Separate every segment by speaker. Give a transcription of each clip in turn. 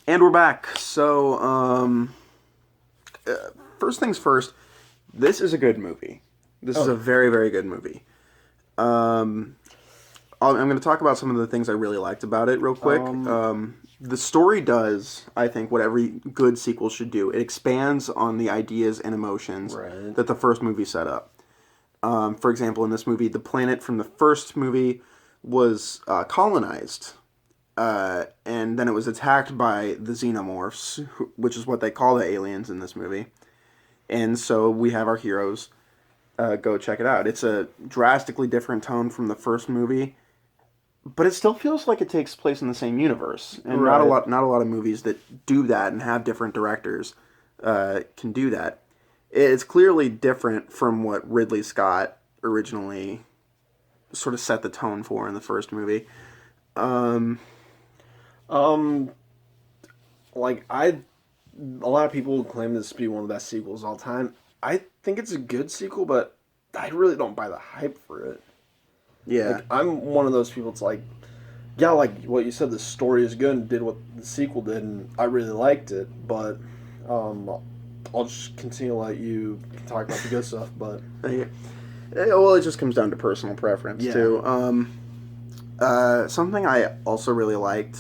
Speaker 1: And we're back. So, first things first, this is a good movie. This is a
Speaker 2: Oh,
Speaker 1: very, very good movie. Um, I'm going to talk about some of the things I really liked about it real quick.
Speaker 2: um,
Speaker 1: The story does, I think, what every good sequel should do. It expands on the ideas and emotions
Speaker 2: right.
Speaker 1: that the first movie set up. For example, in this movie, the planet from the first movie was colonized, and then it was attacked by the xenomorphs, which is what they call the aliens in this movie. And so we have our heroes go check it out. It's a drastically different tone from the first movie, but it still feels like it takes place in the same universe. And
Speaker 2: Right.
Speaker 1: not a lot of movies that do that and have different directors can do that. It's clearly different from what Ridley Scott originally sort of set the tone for in the first movie. Um,
Speaker 2: Um, like a lot of people claim this to be one of the best sequels of all time. I think it's a good sequel, but I really don't buy the hype for it.
Speaker 1: yeah,
Speaker 2: Like, I'm one of those people. It's like, yeah, like what you said, the story is good and did what the sequel did, and I really liked it. But, um, I'll just continue to let you talk about the good stuff. But
Speaker 1: yeah. Well, it just comes down to personal preference
Speaker 2: yeah,
Speaker 1: too. Something I also really liked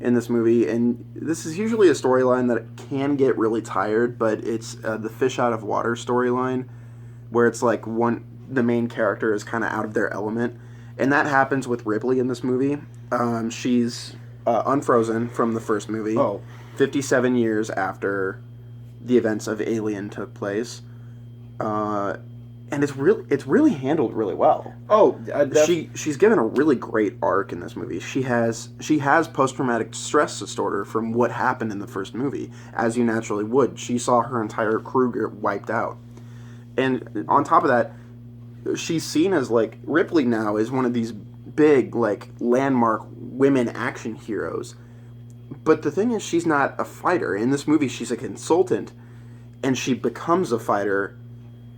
Speaker 1: in this movie, and this is usually a storyline that can get really tired, but it's the fish out of water storyline, where it's like the main character is kind of out of their element, and that happens with Ripley in this movie. She's unfrozen from the first movie,
Speaker 2: oh,
Speaker 1: 57 years after the events of Alien took place. Uh, and it's really handled really well.
Speaker 2: oh,
Speaker 1: She's given a really great arc in this movie. She has post traumatic stress disorder from what happened in the first movie, as you naturally would. She saw her entire crew get wiped out, and on top of that, she's seen as like Ripley now is one of these big like landmark women action heroes. But the thing is, she's not a fighter. In this movie, she's a consultant, and she becomes a fighter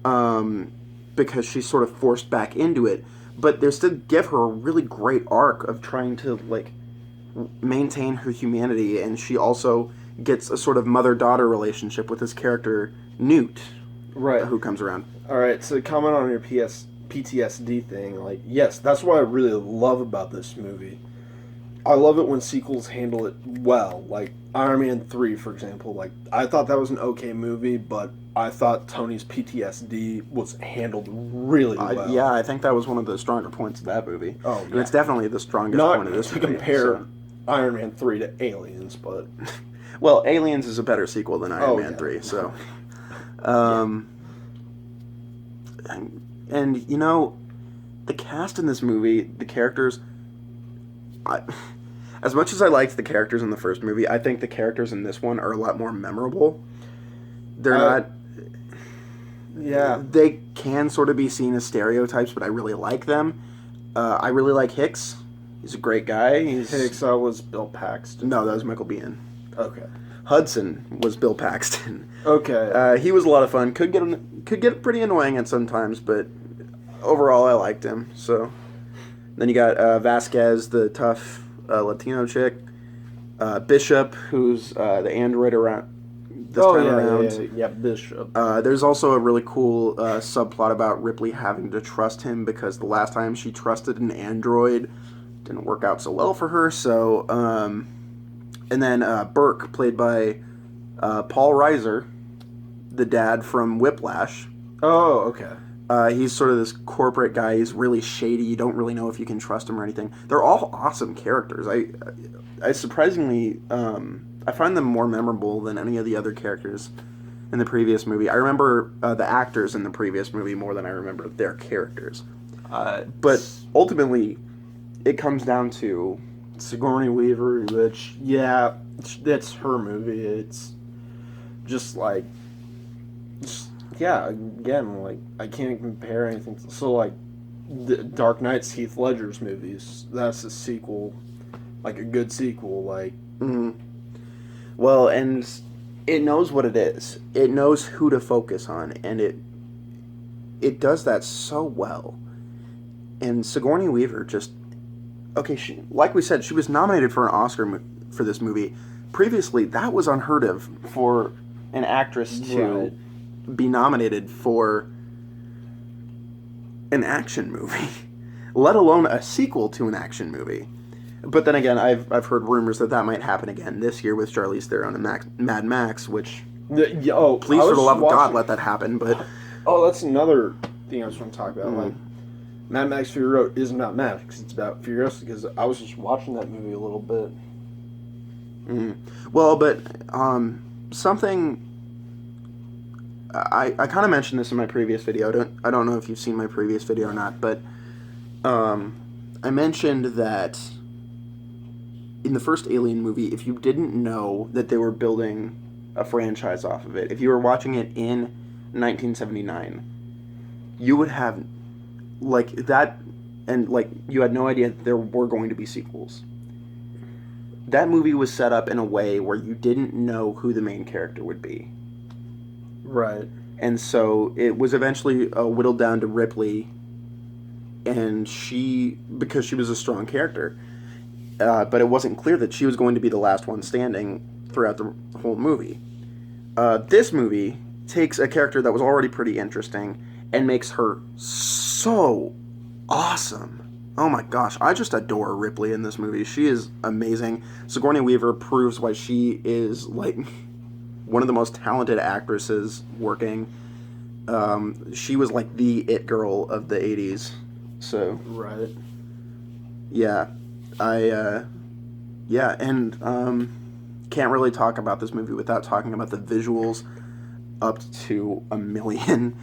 Speaker 1: um, because she's sort of forced back into it. But they still give her a really great arc of trying to like maintain her humanity, and she also gets a sort of mother-daughter relationship with this character Newt,
Speaker 2: right.
Speaker 1: who comes around.
Speaker 2: All right, so comment on your PTSD thing. Like, yes, that's what I really love about this movie. I love it when sequels handle it well. Like Iron Man 3, for example. Like, I thought that was an okay movie, but I thought Tony's PTSD was handled really well.
Speaker 1: Yeah, I think that was one of the stronger points of that movie,
Speaker 2: Oh,
Speaker 1: and
Speaker 2: yeah.
Speaker 1: it's definitely the strongest
Speaker 2: Not
Speaker 1: point of this
Speaker 2: to
Speaker 1: movie.
Speaker 2: compare
Speaker 1: So.
Speaker 2: Iron Man 3 to Aliens, but.
Speaker 1: Well, Aliens is a better sequel than Iron
Speaker 2: Oh,
Speaker 1: Man
Speaker 2: yeah.
Speaker 1: 3, so.
Speaker 2: Yeah.
Speaker 1: Um, and, you know, the cast in this movie, the characters, I, as much as I liked the characters in the first movie, I think the characters in this one are a lot more memorable. They're
Speaker 2: Uh,
Speaker 1: not.
Speaker 2: yeah.
Speaker 1: They can sort of be seen as stereotypes, but I really like them. I really like Hicks. He's a great guy.
Speaker 2: Hicks was Bill Paxton.
Speaker 1: No, that was Michael Biehn.
Speaker 2: Okay.
Speaker 1: Hudson was Bill Paxton.
Speaker 2: Okay.
Speaker 1: He was a lot of fun. Could get pretty annoying at sometimes, but overall I liked him. So then you got Vasquez, the tough Latino chick. Bishop, who's the android around this
Speaker 2: Oh
Speaker 1: time
Speaker 2: yeah,
Speaker 1: around.
Speaker 2: yeah, Bishop.
Speaker 1: There's also a really cool subplot about Ripley having to trust him because the last time she trusted an android didn't work out so well for her. So, and then Burke, played by Paul Reiser, the dad from Whiplash.
Speaker 2: Oh, okay.
Speaker 1: He's sort of this corporate guy. He's really shady. You don't really know if you can trust him or anything. They're all awesome characters. I surprisingly, I find them more memorable than any of the other characters in the previous movie. I remember the actors in the previous movie more than I remember their characters. But ultimately, it comes down to
Speaker 2: Sigourney Weaver, which yeah, that's her movie. It's just like, yeah. Again, like I can't compare anything. So like, the Dark Knight's Heath Ledger's movies. That's a sequel, like a good sequel. Like,
Speaker 1: mm, well, and it knows what it is. It knows who to focus on, and it does that so well. And Sigourney Weaver just okay. Like we said, she was nominated for an Oscar for this movie, previously that was unheard of for an actress to be nominated for an action movie, let alone a sequel to an action movie. But then again, I've heard rumors that might happen again this year with Charlize Theron and Mad Max, which please for the love of God let that happen. But
Speaker 2: that's another thing I was going to talk about. Like Mad Max Fury Road isn't about Max; it's about Furiosa. Because I was just watching that movie a little bit.
Speaker 1: Well, but something I kind of mentioned this in my previous video. I don't know if you've seen my previous video or not, but I mentioned that in the first Alien movie, if you didn't know that they were building a franchise off of it, if you were watching it in 1979, you would have like that, and like you had no idea that there were going to be sequels. That movie was set up in a way where you didn't know who the main character would be.
Speaker 2: Right.
Speaker 1: And so it was eventually whittled down to Ripley, and because she was a strong character, but it wasn't clear that she was going to be the last one standing throughout the whole movie. This movie takes a character that was already pretty interesting and makes her so awesome. Oh my gosh, I just adore Ripley in this movie. She is amazing. Sigourney Weaver proves why she is like one of the most talented actresses working. She was like the it girl of the 80s. So
Speaker 2: right.
Speaker 1: Yeah. Can't really talk about this movie without talking about the visuals up to a million.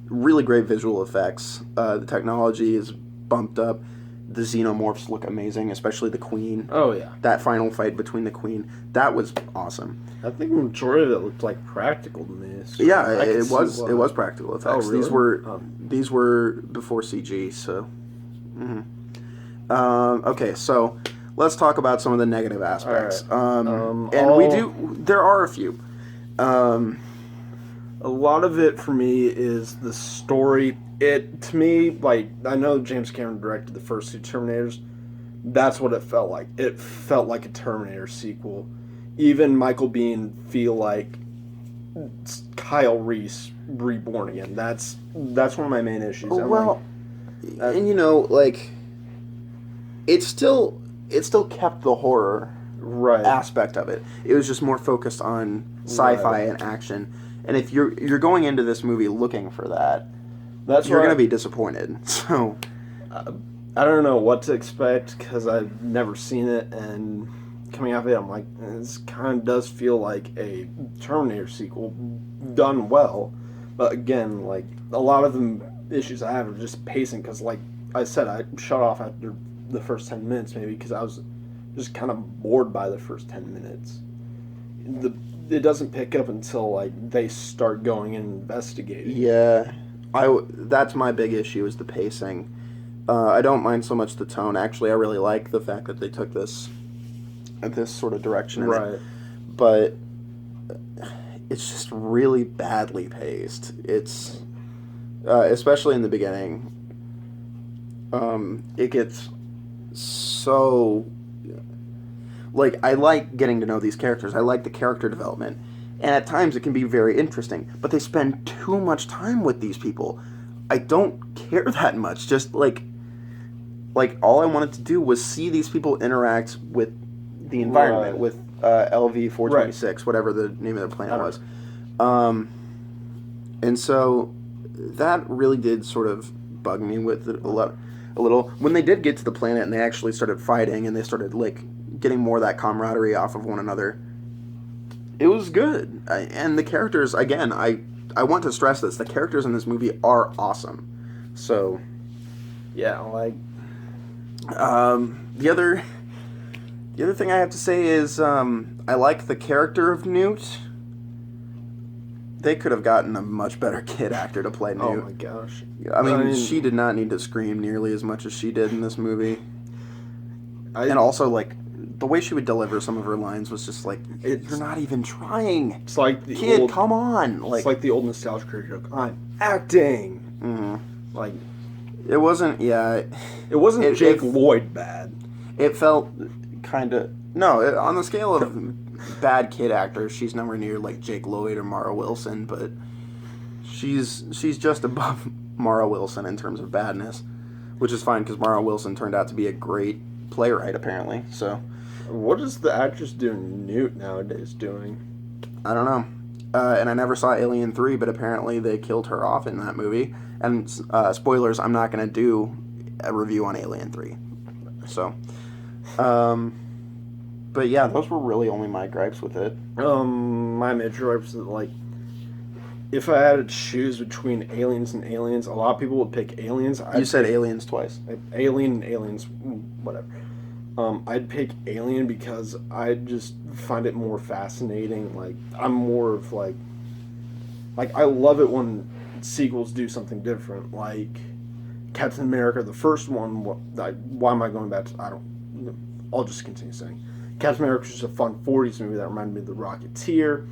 Speaker 1: Really great visual effects. The technology is bumped up. The xenomorphs look amazing, especially the Queen.
Speaker 2: Oh, yeah.
Speaker 1: That final fight between the Queen, that was awesome.
Speaker 2: I think the majority of it looked like practical to me.
Speaker 1: So yeah, it was practical effects.
Speaker 2: Oh, really?
Speaker 1: These were before CG, so... okay, so let's talk about some of the negative aspects.
Speaker 2: Right.
Speaker 1: There are a few.
Speaker 2: A lot of it for me is the story. To me, like, I know James Cameron directed the first two Terminators. That's what it felt like. It felt like a Terminator sequel. Even Michael Biehn feel like Kyle Reese reborn again. That's one of my main issues. It still kept the horror aspect of it. It was just more focused on sci-fi and action. And if you're going into this movie looking for that, you're going to be disappointed. So I don't know what to expect because I've never seen it, and coming out of it, I'm like, this kind of does feel like a Terminator sequel done well. But again, like, a lot of the issues I have are just pacing because, like I said, I shut off after the first 10 minutes maybe because I was just kind of bored by the first 10 minutes. It doesn't pick up until like they start going and investigating.
Speaker 1: Yeah, that's my big issue is the pacing. I don't mind so much the tone. Actually, I really like the fact that they took this sort of direction in it. But it's just really badly paced. It's especially in the beginning. It gets so... Like, I like getting to know these characters. I like the character development. And at times it can be very interesting. But they spend too much time with these people. I don't care that much. Just, like all I wanted to do was see these people interact with the environment, with LV-426, whatever the name of the planet was. And so that really did sort of bug me with it a little. When they did get to the planet and they actually started fighting and they started, like, getting more of that camaraderie off of one another, it was good. And the characters, again, I want to stress this, the characters in this movie are awesome. So,
Speaker 2: yeah, like...
Speaker 1: The other thing I have to say is, I like the character of Newt. They could have gotten a much better kid actor to play Newt.
Speaker 2: Oh my gosh.
Speaker 1: I mean, she did not need to scream nearly as much as she did in this movie. And also, like, the way she would deliver some of her lines was just like, you're not even trying.
Speaker 2: It's like the
Speaker 1: kid, come on. Like,
Speaker 2: it's like the old nostalgia joke. I'm acting.
Speaker 1: Mm-hmm.
Speaker 2: Like,
Speaker 1: it wasn't. Yeah,
Speaker 2: it wasn't Jake Lloyd bad.
Speaker 1: It felt kind of. No, on the scale of bad kid actors, she's nowhere near like Jake Lloyd or Mara Wilson, but she's just above Mara Wilson in terms of badness, which is fine because Mara Wilson turned out to be a great playwright apparently. So
Speaker 2: What is the actress doing Newt nowadays doing?
Speaker 1: I don't know. And I never saw Alien 3, but apparently they killed her off in that movie. And spoilers, I'm not going to do a review on Alien 3. So, but yeah, those were really only my gripes with it.
Speaker 2: My major gripes is like, if I had to choose between Aliens and Aliens, a lot of people would pick Aliens.
Speaker 1: You said Aliens twice.
Speaker 2: Alien and Aliens, whatever. I'd pick Alien because I just find it more fascinating. Like, I'm more of like I love it when sequels do something different. Like Captain America, the first one. Why am I going back to? I don't. I'll just continue saying. Captain America was just a fun '40s movie that reminded me of The Rocketeer,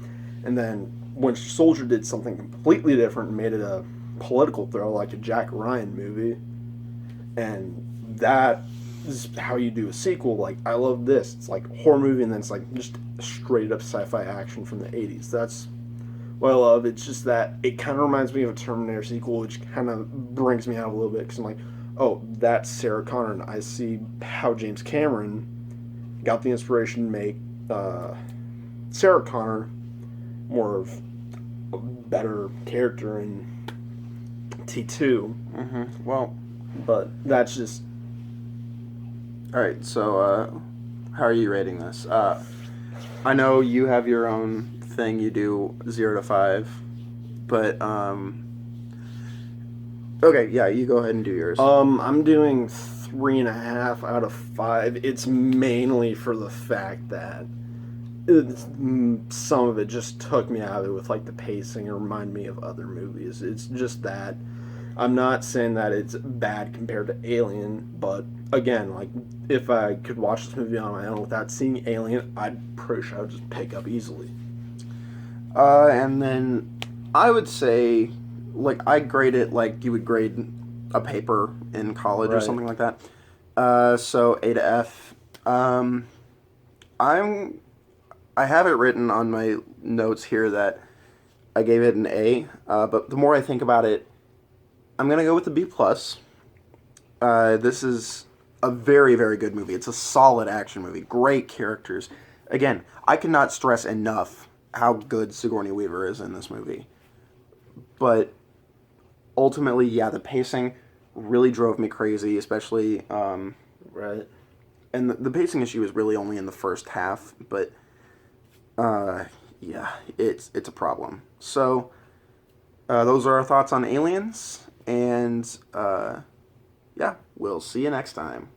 Speaker 2: and then Winter Soldier did something completely different and made it a political thriller like a Jack Ryan movie, and that is how you do a sequel. Like, I love this. It's like a horror movie, and then it's like just straight up sci-fi action from the 80s. That's what I love. It's just that it kind of reminds me of a Terminator sequel, which kind of brings me out a little bit because I'm like, oh, that's Sarah Connor, and I see how James Cameron got the inspiration to make Sarah Connor more of a better character in T2.
Speaker 1: Mm-hmm. Well,
Speaker 2: But that's just
Speaker 1: all right. So, how are you rating this? I know you have your own thing. You do 0 to 5, but okay, yeah, you go ahead and do yours.
Speaker 2: I'm doing 3.5 out of 5. It's mainly for the fact that some of it just took me out of it with like the pacing and remind me of other movies. It's just that I'm not saying that it's bad compared to Alien, but again, like if I could watch this movie on my own without seeing Alien, I'd pretty sure I would just pick up easily.
Speaker 1: And then I would say, like, I grade it like you would grade a paper in college or
Speaker 2: Right.
Speaker 1: something like that. So A to F. I have it written on my notes here that I gave it an A, but the more I think about it, I'm gonna go with the B plus. This is a very, very good movie. It's a solid action movie. Great characters. Again, I cannot stress enough how good Sigourney Weaver is in this movie. But ultimately, yeah, the pacing really drove me crazy, especially.
Speaker 2: Right.
Speaker 1: And the pacing issue is really only in the first half, but yeah, it's a problem. So those are our thoughts on Aliens, and yeah, we'll see you next time.